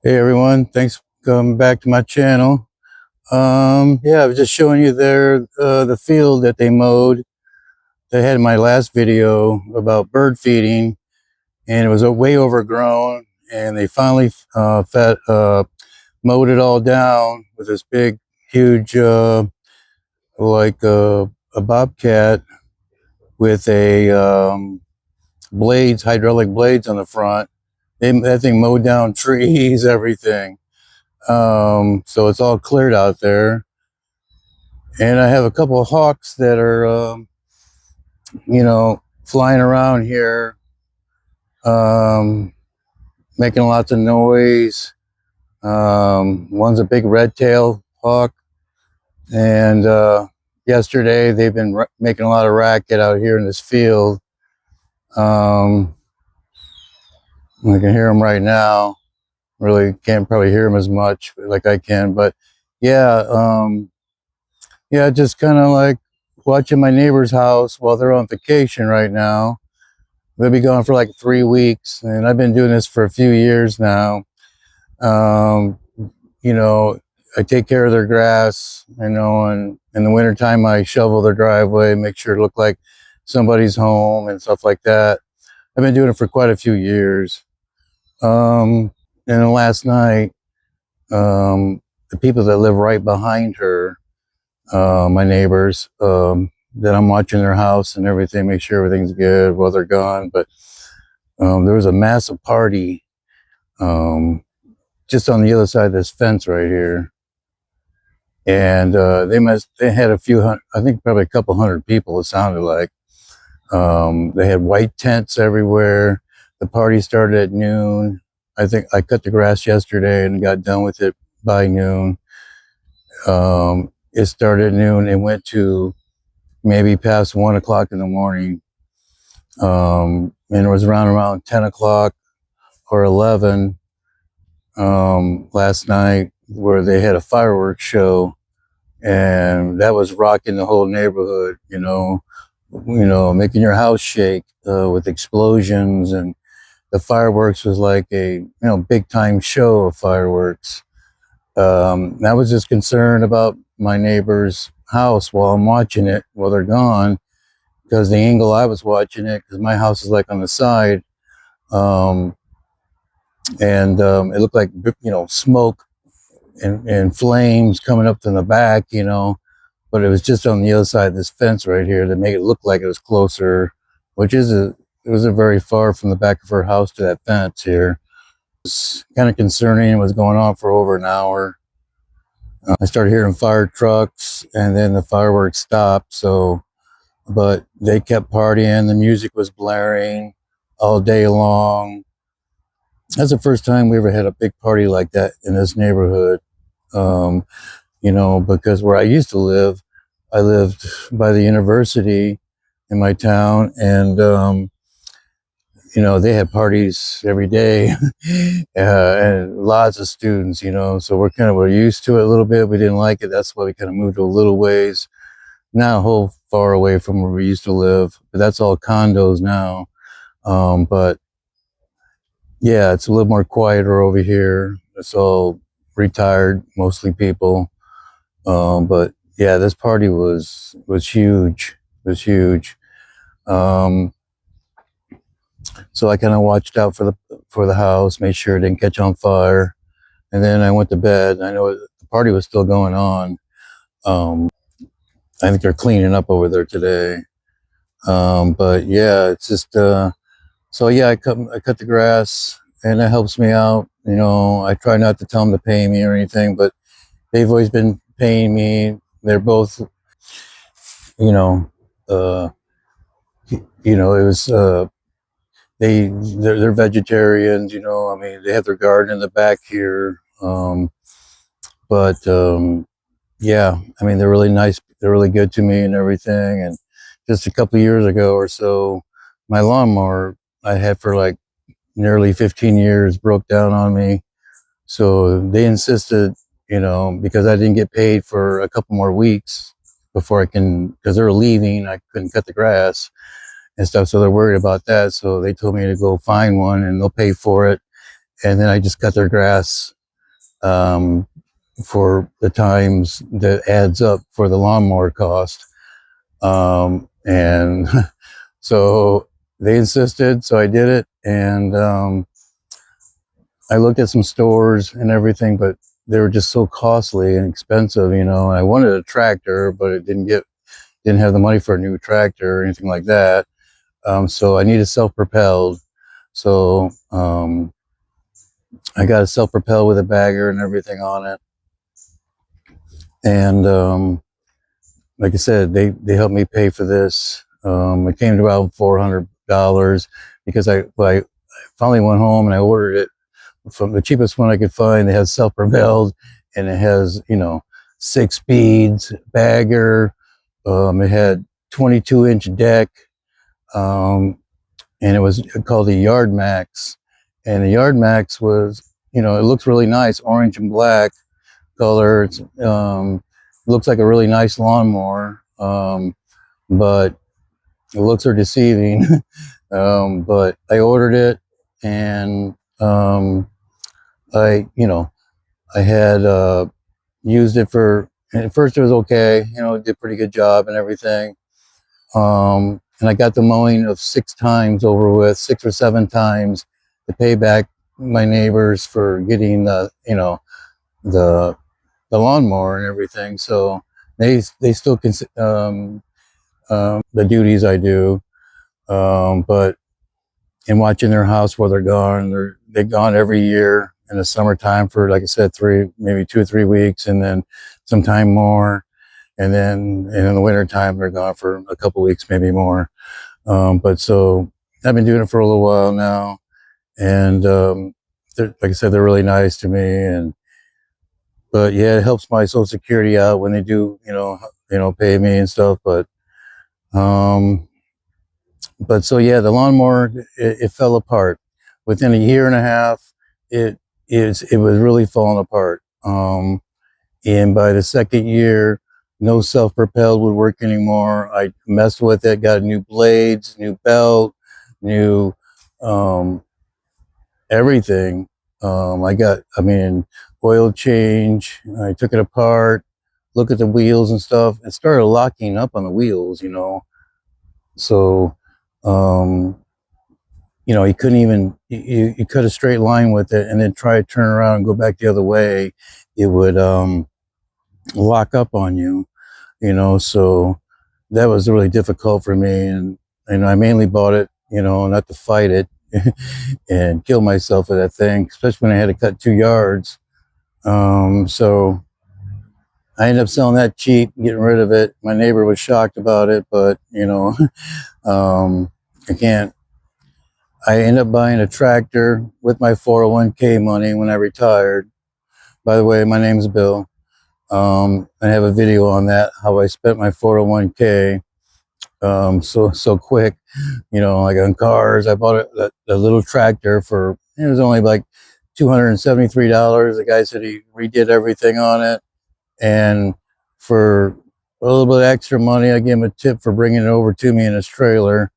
Hey everyone, thanks for coming back to my channel. Yeah, I was just showing you there the field that they mowed. They had in my last video about bird feeding, and it was way overgrown. And they finally mowed it all down with this big, huge, like a bobcat with a hydraulic blades on the front. That thing mowed down trees, everything. So it's all cleared out there. And I have a couple of hawks that are, flying around here, um, making lots of noise. One's a big red-tailed hawk, and yesterday they've been making a lot of racket out here in this field. I can hear them right now. Really can't probably hear them as much like I can, but yeah, just kind of like watching my neighbor's house while they're on vacation right now. They'll be gone for like 3 weeks, and I've been doing this for a few years now. Um, you know, I take care of their grass, and in the wintertime I shovel their driveway, make sure it look like somebody's home and stuff like that. I've been doing it for quite a few years. And then last night, the people that live right behind her, my neighbors, that I'm watching their house and everything, make sure everything's good while they're gone. But there was a massive party just on the other side of this fence right here. And they had a few hundred, I think probably a couple hundred people, it sounded like. They had white tents everywhere. The party started at noon. I think I cut the grass yesterday and got done with it by noon. It started at noon and went to maybe past 1 o'clock in the morning. And it was around 10 o'clock or 11 last night where they had a fireworks show, and that was rocking the whole neighborhood, making your house shake with explosions. And the fireworks was like a big time show of fireworks. I was just concerned about my neighbor's house while I'm watching it while they're gone, because the angle I was watching it, because my house is like on the side, and it looked like smoke and flames coming up from the back, but it was just on the other side of this fence right here that made it look like it was closer, which it wasn't very far from the back of her house to that fence here. It's kind of concerning. It was going on for over an hour. I started hearing fire trucks, and then the fireworks stopped. But they kept partying. The music was blaring all day long. That's the first time we ever had a big party like that in this neighborhood. Because where I used to live, I lived by the university in my town, and they had parties every day, and lots of students, so we're used to it a little bit. We didn't like it. That's why we kind of moved to a little ways, not a whole far away from where we used to live, but that's all condos now. But yeah, it's a little more quieter over here. It's all retired, mostly people. But yeah, this party was huge. It was huge. So I kind of watched out for the house, made sure it didn't catch on fire, and then I went to bed. I know the party was still going on. I think they're cleaning up over there today. But yeah, it's just so yeah, I cut the grass, and that helps me out. I try not to tell them to pay me or anything, but they've always been paying me. They're both, it was they're vegetarians. I mean, they have their garden in the back here. But yeah, I mean, they're really nice. They're really good to me and everything. And just a couple of years ago or so, my lawnmower I had for like nearly 15 years broke down on me. So they insisted, because I didn't get paid for a couple more weeks before because they were leaving, I couldn't cut the grass and stuff. So they're worried about that. So they told me to go find one and they'll pay for it. and then I just cut their grass for the times that adds up for the lawnmower cost. And so they insisted, so I did it. And I looked at some stores and everything, but they were just so costly and expensive, you know. And I wanted a tractor, but it didn't have the money for a new tractor or anything like that. So I needed self-propelled. So I got a self-propelled with a bagger and everything on it. And like I said, they helped me pay for this. It came to about $400 because I finally went home and I ordered it from the cheapest one I could find. It has self-propelled and it has, you know, 6 speeds, bagger. It had 22-inch deck, and it was called the Yard Max. And the Yard Max was, you know, it looks really nice, orange and black color. It's looks like a really nice lawnmower, but the looks are deceiving. But I ordered it, and I, you know, I had used it for, and at first it was okay, you know, it did a pretty good job and everything. And I got the mowing of 6 times over with, 6 or 7 times, to pay back my neighbors for getting the, you know, the lawnmower and everything. So they still the duties I do, but in watching their house while they're gone, they're gone every year in the summertime for, like I said, maybe 2 or 3 weeks, and then sometime more. And then in the winter time, they're gone for a couple weeks, maybe more. But so I've been doing it for a little while now, and like I said, they're really nice to me. But yeah, it helps my Social Security out when they do, you know, pay me and stuff. But so yeah, the lawnmower, it fell apart within a year and a half. It was really falling apart. And by the second year, no self-propelled would work anymore. I messed with it, got new blades, new belt, new everything. I mean, oil change. I took it apart, look at the wheels and stuff. It started locking up on the wheels, you know. So, you know, you couldn't even, you cut a straight line with it and then try to turn around and go back the other way. It would lock up on you, you know. So that was really difficult for me. And I mainly bought it, you know, not to fight it and kill myself with that thing, especially when I had to cut 2 yards. So I ended up selling that cheap, getting rid of it. My neighbor was shocked about it, but you know, I ended up buying a tractor with my 401k money when I retired. By the way, my name's Bill. I have a video on that, how I spent my 401k so quick, you know, like on cars. I bought a little tractor for, it was only like $273. The guy said he redid everything on it, and for a little bit extra money, I gave him a tip for bringing it over to me in his trailer,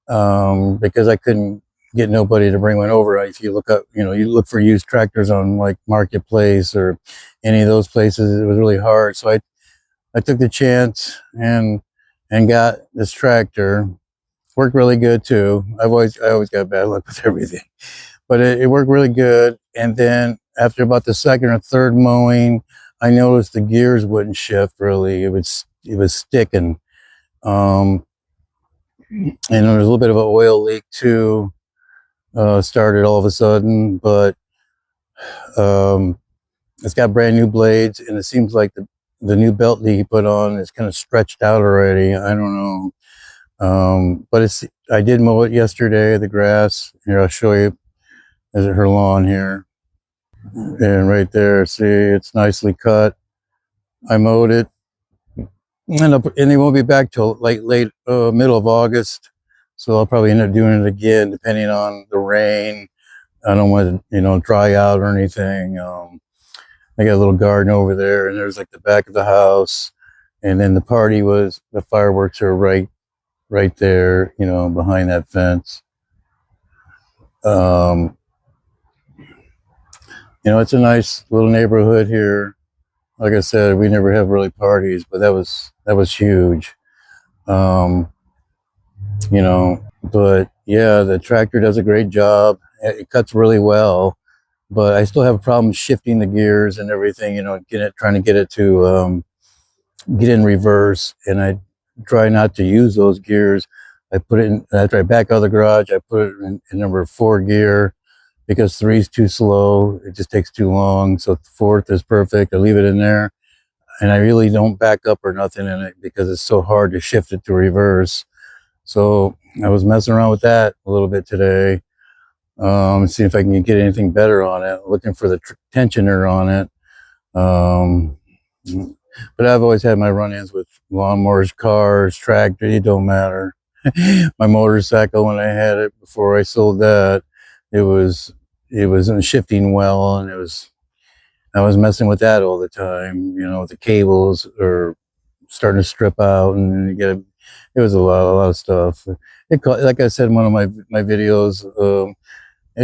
because I couldn't get nobody to bring one over. If you look up, you know, you look for used tractors on like Marketplace or any of those places, it was really hard. So I took the chance and got this tractor. Worked really good too. I always got bad luck with everything, but it worked really good. And then after about the second or third mowing, I noticed the gears wouldn't shift really. It was sticking. And there was a little bit of an oil leak too. Started all of a sudden, but it's got brand new blades, and it seems like the new belt that he put on is kind of stretched out already. I don't know. But I did mow it yesterday, the grass. Here, I'll show you. There's her lawn here. And right there, see, it's nicely cut. I mowed it. And they won't be back till late middle of August. So I'll probably end up doing it again, depending on the rain. I don't want it to, you know, dry out or anything. I got a little garden over there, and there's like the back of the house. And then the fireworks are right there, you know, behind that fence. It's a nice little neighborhood here. Like I said, we never have really parties, but that was huge. Um, but yeah, the tractor does a great job. It cuts really well, but I still have a problem shifting the gears and everything. Trying to get it to get in reverse, and I try not to use those gears. I put it in after I back out of the garage. I put it in number 4 gear because 3 is too slow. It just takes too long. So fourth is perfect. I leave it in there, and I really don't back up or nothing in it because it's so hard to shift it to reverse. So I was messing around with that a little bit today. See if I can get anything better on it. Looking for the tensioner on it. Um, but I've always had my run-ins with lawnmowers, cars, tractors. It don't matter. My motorcycle, when I had it before I sold that, it was it wasn't shifting well, and I was messing with that all the time. The cables are starting to strip out, and it was a lot of stuff. Like I said in one of my videos.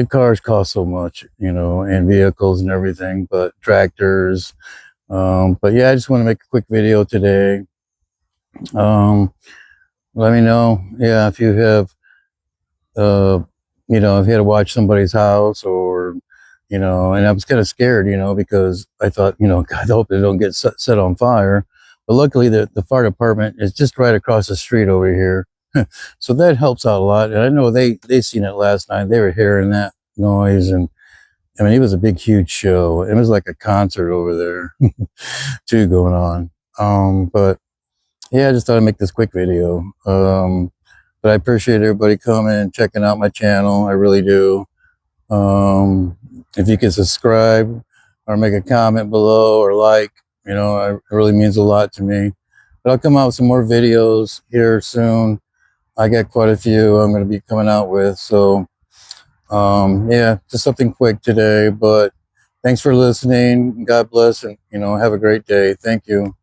Cars cost so much, and vehicles and everything, but tractors. But yeah, I just want to make a quick video today. Um, Let me know, yeah, if you have, uh, if you had to watch somebody's house, or, and I was kind of scared, because I thought, God, I hope they don't get set on fire. But luckily, the fire department is just right across the street over here. So that helps out a lot. And I know they seen it last night. They were hearing that noise, and I mean, it was a big, huge show. It was like a concert over there, too, going on. But yeah, I just thought I'd make this quick video. But I appreciate everybody coming and checking out my channel. I really do. If you can subscribe or make a comment below or like, it really means a lot to me. But I'll come out with some more videos here soon. I got quite a few I'm going to be coming out with. So, yeah, just something quick today. But thanks for listening. God bless, and, have a great day. Thank you.